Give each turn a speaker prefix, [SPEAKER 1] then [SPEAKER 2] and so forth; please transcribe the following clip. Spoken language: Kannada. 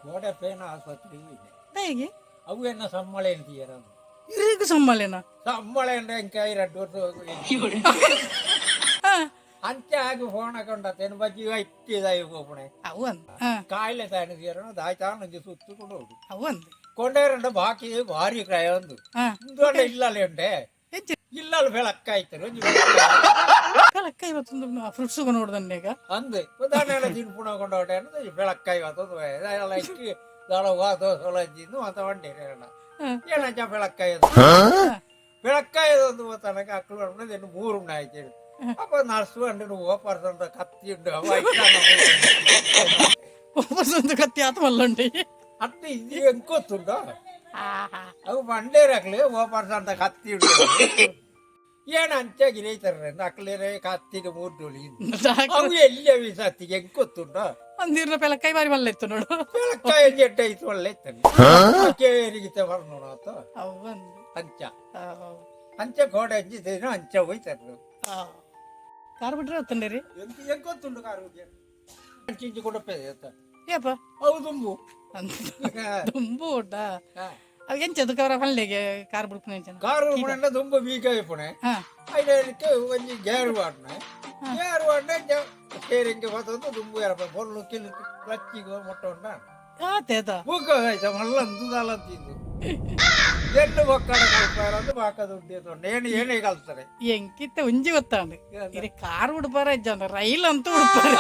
[SPEAKER 1] ಗೋಡೆ ಪೇನ ಆಸ್ಪತ್ರೆ ಇದೆ
[SPEAKER 2] ಹೇಗೆ
[SPEAKER 1] ಅವು ಎನ್ನ ಸಂಬಳ ಎಂತೀರ
[SPEAKER 2] ಈಗ ಸಂಬಳನ
[SPEAKER 1] ಸಂಬಳ ಎಂಕ 2 ವರ್ಷ ಅಂಚೆ ಆಗಿ ಫೋನ್ ಹಾಕೊಂಡತ್ತೇನು ಬಜ್ಜಿ ಇಟ್ಟಿದಾಯಿ ಹೋಗ್ಬಿಣೆ
[SPEAKER 2] ಅವು ಅಂದ
[SPEAKER 1] ಕಾಯಿಲೆ ತಾನು ಸೇರೋಣ ದಾಯ್ತಾ ನಂಗೆ ಸುತ್ತಕೊಂಡು ಹೋಗು
[SPEAKER 2] ಅವು ಅಂದ
[SPEAKER 1] ಕೊಂಡೇರಂಡ ಬಾಕಿ ಭಾರಿ ಕ್ರಯ ಒಂದು ದೊಡ್ಡ ಇಲ್ಲಲ್ಲಿ ಉಂಡೆ ಇಲ್ಲಲ್ಲಿ ಬೆಳಕಾಯ್ತರು
[SPEAKER 2] ಬೆಳಕ್ಕ ಇವತ್ತೊಂದು ಫ್ರೂಟ್ಸ್ ನೋಡ್ದಂಡೆ ಈಗ
[SPEAKER 1] ಅಂದು ಉದಾಹರಣೆ ತಿನ್ಪುಣ ಕೊಂಡೋಟೆ ಅನ್ನೋದು ಬೆಳಕಾಯಿ ಇವತ್ತೊಂದು ಎಲ್ಲ ಇಕ್ಕಿ ದಳ ಸೊಲಜಿಂದು ಅಂತ ಹೊಂಡೇರಣ್ಣ ಏನಂಚ ಬೆಳಕಾಯದು ಬೆಳಕಾಯದೊಂದು ತನಕ ಅಕ್ಕಳು ಅನ್ನೋದು ಇನ್ನು 3 ಉಂಡ ಆಯ್ತು ಅಪ್ಪ ನರ್ಸು ಅಂಡು ಓಪರ್ಸ್ ಕತ್ತಿ ಉಂಡು
[SPEAKER 2] ಒಂದು ಕತ್ತಿ ಆತ ಮಲ್ಲುಂಡೆ
[SPEAKER 1] ಅಟ್ಟು ಇದು ಹೆಂಗ್ ಗೊತ್ತುಂಟು ಅವು ಬಂಡೇರಾಗ್ಲಿ ಓಪರ್ಸ್ ಅಂತ ಕತ್ತಿ ಉಂಡು ಏನು ಅಂಚಾಗಿ ರೈತಾರೆ ಅಕ್ಲೇರೆ ಕತ್ತಿಗೆ 3 ಡೋಳಿ ಅವು ಎಲ್ಲಿ ಸತ್ತಿಗೆ ಹೆಂಗ್ ಗೊತ್ತುಂಟು
[SPEAKER 2] ಒಂದಿರ್ನ ಬೆಳಕಾಯಿ ಬಾರಿ ಮಲ್ಲ ಇತ್ತು ನೋಡು
[SPEAKER 1] ಬೆಳಕಾಯಿ ಜಡ್ಡ ಇತ್ತು ಒಳ್ಳೆ ಇತ್ತು ಕೇರಿಗಿತೆ ಬರ್ನೋಣ ಅಂತ
[SPEAKER 2] ಅವು ಅಂದ
[SPEAKER 1] ಅಂಚ ಅಂಚೆ ಗೋಡೆ ಹಂಚಿದ್ದೇನು ಅಂಚೆ ಹೋಯ್ತಾರೆ
[SPEAKER 2] ಕಾರ್ ಬಿಟ್ರೆ ಹೊತ್ತಂಡೆ ರೀ
[SPEAKER 1] ಹೆಂಗ್ ಗೊತ್ತುಂಟು ಕಾರು ಚಿಂಚಿ ಕೊಡಪ್ಪೆ
[SPEAKER 2] ಏಪ
[SPEAKER 1] ಅವು ತುಂಬು
[SPEAKER 2] ತುಂಬು ಒಡ್ಡ ಅದು ಎಂಚದು ಕವರ ಪಲ್ಲೆಗೆ ಕಾರ್ ಬಿಡ್ಪುನೆ ಎಂಚ
[SPEAKER 1] ಕಾರು ಪುಣೆ ತುಂಬ ಬೀಗ ಇಪ್ಪುಣೆ ಅದಕ್ಕೆ ಒಂಜಿ ಗೇರು ವಾಡ್ನೆ ಸ್ಟೇರಿಂಗ್ ಹೋದಂದು ತುಂಬ ಯಾರಪ್ಪ ಬೊಲ್ಲು ಕಿಲು ಕ್ಲಚ್ಚಿಗೆ ಮೊಟ್ಟ ಉಂಡ
[SPEAKER 2] ಆತೇತ
[SPEAKER 1] ಬೂಕ ಆಯ್ತ ಮಲ್ಲಂದು ದಾಲಂತಿದ್ದು ಎಣ್ಣು ಒಕ್ಕಡ ಕಲ್ಪಾರಂದು ಬಾಕದ ಉಂಟು ಏನೇ ಕಲ್ತಾರೆ
[SPEAKER 2] ಎಂಕಿತ್ತ ಒಂಜಿ ಗೊತ್ತಾಂಡು ಇದು ಕಾರ್ ಉಡ್ಪಾರ ಜನ ರೈಲ್ ಅಂತೂ ಉಡ್ಪಾರ